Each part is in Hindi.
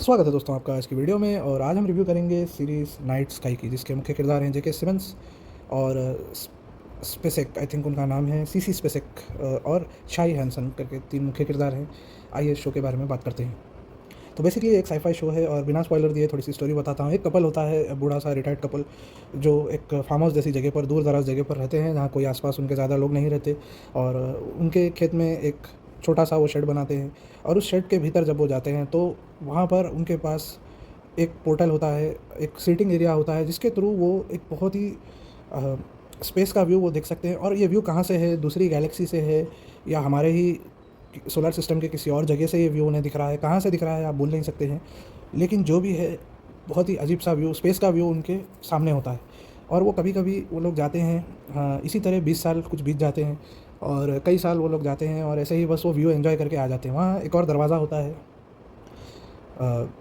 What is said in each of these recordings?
स्वागत है दोस्तों आपका आज की वीडियो में। और आज हम रिव्यू करेंगे सीरीज़ नाइट स्काई की, जिसके मुख्य किरदार हैं जेके सिमंस और स्पेसेक, आई थिंक उनका नाम है सीसी स्पेसेक, और शाई हैंसन करके तीन मुख्य किरदार हैं। आइए इस शो के बारे में बात करते हैं। तो बेसिकली एक साईफाई शो है और बिना स्पॉइलर दिए थोड़ी सी स्टोरी बताता हूँ। एक कपल होता है, बूढ़ा सा रिटायर्ड कपल, जो एक फार्म हाउस जैसी जगह पर, दूर दराज जगह पर रहते हैं, जहाँ कोई आसपास उनके ज़्यादा लोग नहीं रहते। और उनके खेत में एक छोटा सा वो शेड बनाते हैं, और उस शेड के भीतर जब वो जाते हैं तो वहाँ पर उनके पास एक पोर्टल होता है, एक सीटिंग एरिया होता है, जिसके थ्रू वो एक बहुत ही स्पेस का व्यू वो देख सकते हैं। और ये व्यू कहाँ से है, दूसरी गैलेक्सी से है या हमारे ही सोलर सिस्टम के किसी और जगह से ये व्यू उन्हें दिख रहा है, कहाँ से दिख रहा है आप बोल नहीं सकते हैं। लेकिन जो भी है, बहुत ही अजीब सा व्यू, स्पेस का व्यू उनके सामने होता है। और वो कभी कभी वो लोग जाते हैं, हाँ, इसी तरह 20 साल कुछ बीत जाते हैं और कई साल वो लोग जाते हैं और ऐसे ही बस वो व्यू एंजॉय करके आ जाते हैं। वहाँ एक और दरवाज़ा होता है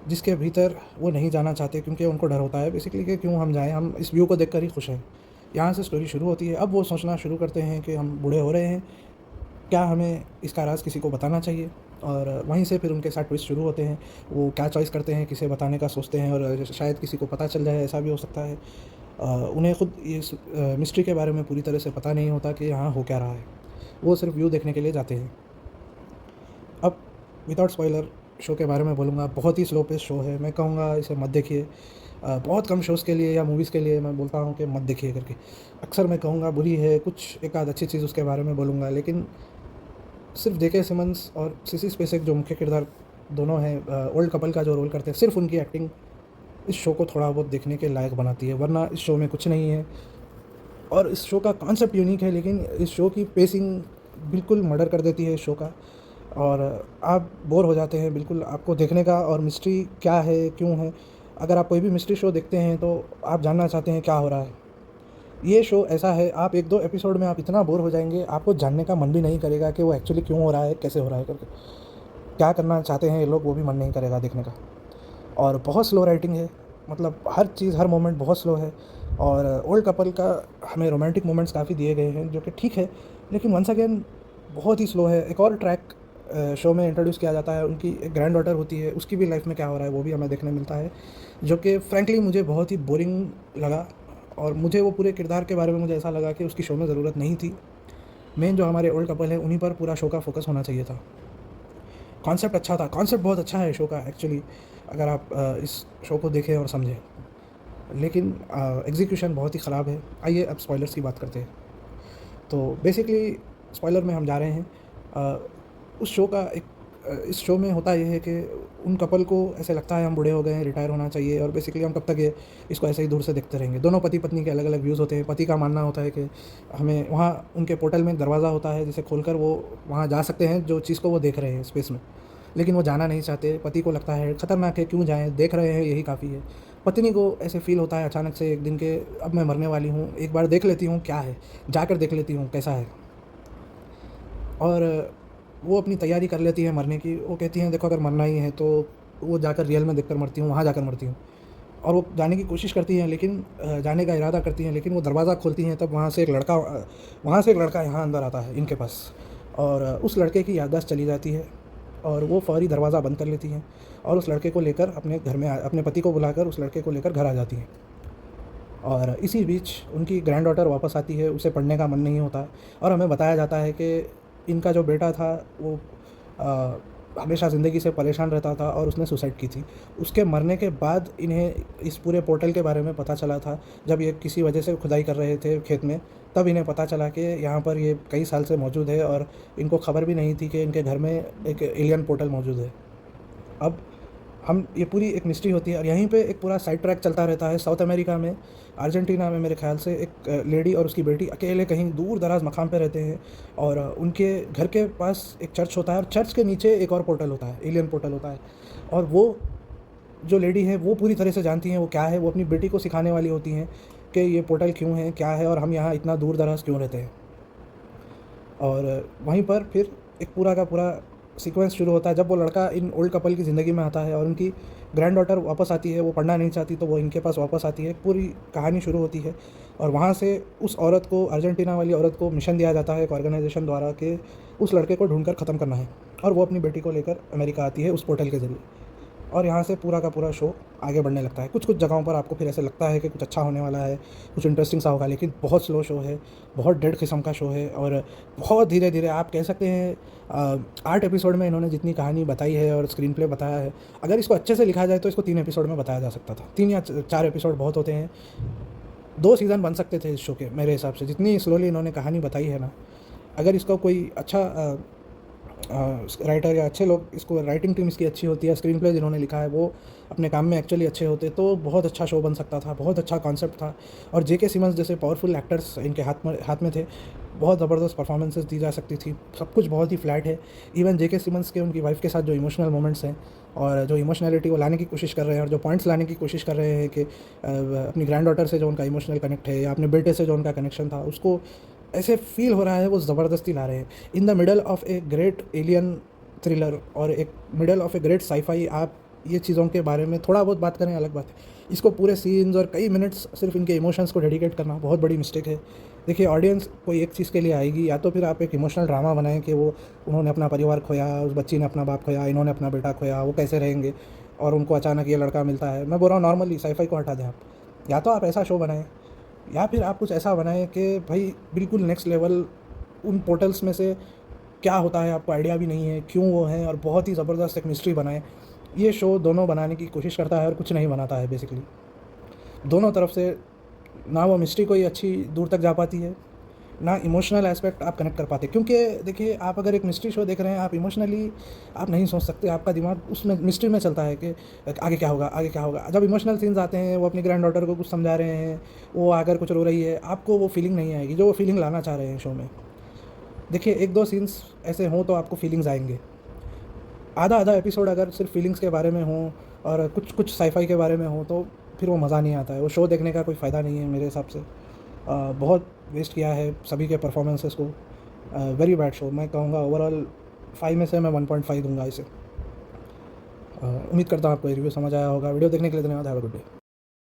जिसके भीतर वो नहीं जाना चाहते, क्योंकि उनको डर होता है बेसिकली कि क्यों हम जाएं, हम इस व्यू को देखकर ही खुश हैं। यहाँ से स्टोरी शुरू होती है। अब वो सोचना शुरू करते हैं कि हम बूढ़े हो रहे हैं, क्या हमें इसका राज किसी को बताना चाहिए। और वहीं से फिर उनके साथ ट्विस्ट शुरू होते हैं। वो क्या चॉइस करते हैं, किसे बताने का सोचते हैं, और शायद किसी को पता चल जाए, ऐसा भी हो सकता है। उन्हें खुद इस मिस्ट्री के बारे में पूरी तरह से पता नहीं होता कि यहाँ हो क्या रहा है। वो सिर्फ व्यू देखने के लिए जाते हैं। अब विदाउट स्पॉइलर शो के बारे में बोलूँगा। बहुत ही स्लो पेस शो है, मैं कहूँगा इसे मत देखिए। बहुत कम शोज़ के लिए या मूवीज़ के लिए मैं बोलता हूँ कि मत देखिए करके। अक्सर मैं कहूँगा बुरी है, कुछ एक आध अच्छी चीज़ उसके बारे में बोलूँगा, लेकिन सिर्फ जेके सिमंस और सीसी स्पेसेक जो मुख्य किरदार दोनों हैं, ओल्ड कपल का जो रोल करते हैं, सिर्फ उनकी एक्टिंग इस शो को थोड़ा बहुत देखने के लायक बनाती है, वरना इस शो में कुछ नहीं है। और इस शो का कॉन्सेप्ट यूनिक है, लेकिन इस शो की पेसिंग बिल्कुल मर्डर कर देती है इस शो का। और आप बोर हो जाते हैं बिल्कुल आपको देखने का। और मिस्ट्री क्या है, क्यों है, अगर आप कोई भी मिस्ट्री शो देखते हैं तो आप जानना चाहते हैं क्या हो रहा है। ये शो ऐसा है, आप एक दो एपिसोड में आप इतना बोर हो जाएंगे, आपको जानने का मन भी नहीं करेगा कि वो एक्चुअली क्यों हो रहा है, कैसे हो रहा है करके, क्या करना चाहते हैं ये लोग, वो भी मन नहीं करेगा देखने का। और बहुत स्लो राइटिंग है, मतलब हर चीज़, हर मोमेंट बहुत स्लो है। और ओल्ड कपल का हमें रोमांटिक मोमेंट्स काफ़ी दिए गए हैं जो कि ठीक है, लेकिन वंस अगेन बहुत ही स्लो है। एक और ट्रैक शो में इंट्रोड्यूस किया जाता है, उनकी एक ग्रैंड डॉटर होती है, उसकी भी लाइफ में क्या हो रहा है वो भी हमें देखने मिलता है, जो कि फ्रैंकली मुझे बहुत ही बोरिंग लगा। और मुझे वो पूरे किरदार के बारे में मुझे ऐसा लगा कि उसकी शो में ज़रूरत नहीं थी। मेन जो हमारे ओल्ड कपल है उन्हीं पर पूरा शो का फोकस होना चाहिए था। कॉन्सेप्ट अच्छा था, कॉन्सेप्ट बहुत अच्छा है शो का एक्चुअली, अगर आप इस शो को देखें और समझें, लेकिन एग्जीक्यूशन बहुत ही ख़राब है। आइए अब स्पॉयलर्स की बात करते हैं। तो बेसिकली स्पॉइलर में हम जा रहे हैं। उस शो का एक इस शो में होता यह है कि उन कपल को ऐसे लगता है हम बूढ़े हो गए हैं, रिटायर होना चाहिए, और बेसिकली हम कब तक ये इसको ऐसे ही दूर से देखते रहेंगे। दोनों पति पत्नी के अलग अलग व्यूज़ होते हैं। पति का मानना होता है कि हमें वहाँ उनके पोर्टल में दरवाज़ा होता है जिसे खोलकर वो वहाँ जा सकते हैं, जो चीज़ को वो देख रहे हैं स्पेस में, लेकिन वो जाना नहीं चाहते। पति को लगता है ख़तरनाक है, क्यों जाएँ, देख रहे हैं यही काफ़ी है। पत्नी को ऐसे फील होता है अचानक से एक दिन के, अब मैं मरने वाली हूँ, एक बार देख लेती हूँ क्या है, जाकर देख लेती हूँ कैसा है। और वो अपनी तैयारी कर लेती है मरने की। वो कहती हैं देखो अगर मरना ही है तो वो जाकर रियल में देखकर मरती हूँ, वहाँ जाकर मरती हूँ। और वो जाने की कोशिश करती हैं, लेकिन जाने का इरादा करती हैं, लेकिन वो दरवाज़ा खोलती हैं तब वहाँ से एक लड़का यहाँ अंदर आता है इनके पास। और उस लड़के की याददाश्त चली जाती है और वो फ़ौरी दरवाज़ा बंद कर लेती हैं और उस लड़के को लेकर अपने घर में अपने पति को बुलाकर उस लड़के को लेकर घर आ जाती हैं। और इसी बीच उनकी ग्रैंड डॉटर वापस आती है, उसे पढ़ने का मन नहीं होता, और हमें बताया जाता है कि इनका जो बेटा था वो हमेशा ज़िंदगी से परेशान रहता था और उसने सुसाइड की थी। उसके मरने के बाद इन्हें इस पूरे पोर्टल के बारे में पता चला था। जब ये किसी वजह से खुदाई कर रहे थे खेत में, तब इन्हें पता चला कि यहाँ पर ये कई साल से मौजूद है, और इनको खबर भी नहीं थी कि इनके घर में एक एलियन पोर्टल मौजूद है। अब हम ये पूरी एक मिस्ट्री होती है, और यहीं पे एक पूरा साइड ट्रैक चलता रहता है। साउथ अमेरिका में, अर्जेंटीना में मेरे ख्याल से, एक लेडी और उसकी बेटी अकेले कहीं दूर दराज मकाम पे रहते हैं, और उनके घर के पास एक चर्च होता है, और चर्च के नीचे एक और पोर्टल होता है, एलियन पोर्टल होता है। और वो जो लेडी है वो पूरी तरह से जानती हैं वो क्या है। वो अपनी बेटी को सिखाने वाली होती हैं कि ये पोर्टल क्यों है, क्या है, और हम यहाँ इतना दूर दराज क्यों रहते हैं। और वहीं पर फिर एक पूरा का पूरा सीक्वेंस शुरू होता है जब वो लड़का इन ओल्ड कपल की ज़िंदगी में आता है और उनकी ग्रैंड डॉटर वापस आती है। वो पढ़ना नहीं चाहती तो वो इनके पास वापस आती है, पूरी कहानी शुरू होती है। और वहाँ से उस औरत को, अर्जेंटीना वाली औरत को मिशन दिया जाता है एक ऑर्गेनाइजेशन द्वारा कि उस लड़के को ढूंढकर ख़त्म करना है, और वो अपनी बेटी को लेकर अमेरिका आती है उस पोर्टल के ज़रिए। और यहाँ से पूरा का पूरा शो आगे बढ़ने लगता है। कुछ-कुछ जगहों पर आपको फिर ऐसे लगता है कि कुछ अच्छा होने वाला है, कुछ इंटरेस्टिंग सा होगा, लेकिन बहुत स्लो शो है, बहुत डेड किस्म का शो है और बहुत धीरे-धीरे आप कह सकते हैं 8 एपिसोड में इन्होंने जितनी कहानी बताई है और स्क्रीन प्ले बताया है, अगर इसको अच्छे से लिखा जाए तो इसको 3 एपिसोड में बताया जा सकता था। 3 या 4 एपिसोड बहुत होते हैं। 2 सीज़न बन सकते थे इस शो के मेरे हिसाब से, जितनी स्लोली इन्होंने कहानी बताई है ना, अगर इसका कोई अच्छा राइटर या अच्छे लोग, इसको राइटिंग टीम इसकी अच्छी होती है, स्क्रीन प्ले जिन्होंने लिखा है वो अपने काम में एक्चुअली अच्छे होते, तो बहुत अच्छा शो बन सकता था, बहुत अच्छा कॉन्सेप्ट था। और जेके सिमन्स जैसे पावरफुल एक्टर्स इनके हाथ में थे, बहुत ज़बरदस्त परफॉर्मेंसेस दी जा सकती थी। सब कुछ बहुत ही फ्लैट है। इवन जेके सिमन्स के उनकी वाइफ के साथ जो इमोशनल मोमेंट्स हैं और जो इमोशनैलिटी वो लाने की कोशिश कर रहे हैं और जो पॉइंट्स लाने की कोशिश कर रहे हैं कि अपनी ग्रैंड डॉटर से जो उनका इमोशनल कनेक्ट है या अपने बेटे से जो उनका कनेक्शन था, उसको ऐसे फील हो रहा है वो ज़बरदस्ती ला रहे हैं। In the middle of a great alien thriller और एक middle of a great sci-fi, आप ये चीज़ों के बारे में थोड़ा बहुत बात करें अलग बात है, इसको पूरे सीन्स और कई मिनट्स सिर्फ इनके इमोशंस को डेडिकेट करना बहुत बड़ी मिस्टेक है। देखिए, ऑडियंस कोई एक चीज़ के लिए आएगी, या तो फिर आप एक इमोशनल ड्रामा बनाएं कि वो उन्होंने अपना परिवार खोया, उस बच्ची ने अपना बाप खोया, इन्होंने अपना बेटा खोया, वो कैसे रहेंगे और उनको अचानक ये लड़का मिलता है। मैं बोल रहा हूँ नॉर्मली साईफाई को हटा दें आप, या तो आप ऐसा शो बनाएं या फिर आप कुछ ऐसा बनाएं कि भाई बिल्कुल नेक्स्ट लेवल, उन पोर्टल्स में से क्या होता है आपको आइडिया भी नहीं है, क्यों वो हैं, और बहुत ही ज़बरदस्त एक मिस्ट्री बनाए। ये शो दोनों बनाने की कोशिश करता है और कुछ नहीं बनाता है बेसिकली। दोनों तरफ से ना वो मिस्ट्री कोई अच्छी दूर तक जा पाती है, ना इमोशनल एस्पेक्ट आप कनेक्ट कर पाते, क्योंकि देखिए, आप अगर एक मिस्ट्री शो देख रहे हैं, आप इमोशनली आप नहीं सोच सकते, आपका दिमाग उसमें मिस्ट्री में चलता है कि आगे क्या होगा, आगे क्या होगा। जब इमोशनल सीन्स आते हैं, वो अपनी ग्रैंड डॉटर को कुछ समझा रहे हैं, वो आकर कुछ रो रही है, आपको वो फीलिंग नहीं आएगी जो वो फीलिंग लाना चाह रहे हैं शो में। देखिए, 1-2 सीन्स ऐसे हों तो आपको फीलिंग्स आएंगे। आधा-आधा एपिसोड अगर सिर्फ फीलिंग्स के बारे में हो और कुछ साई-फाई के बारे में हो, तो फिर वो मज़ा नहीं आता है। वो शो देखने का कोई फ़ायदा नहीं है मेरे हिसाब से। बहुत वेस्ट किया है सभी के परफॉर्मेंसेस को। वेरी बैड शो, मैं कहूँगा ओवरऑल 5 में से मैं 1.5 दूँगा इसे। उम्मीद करता हूँ आपको ये रिव्यू समझ आया होगा। वीडियो देखने के लिए धन्यवाद। Have a good day.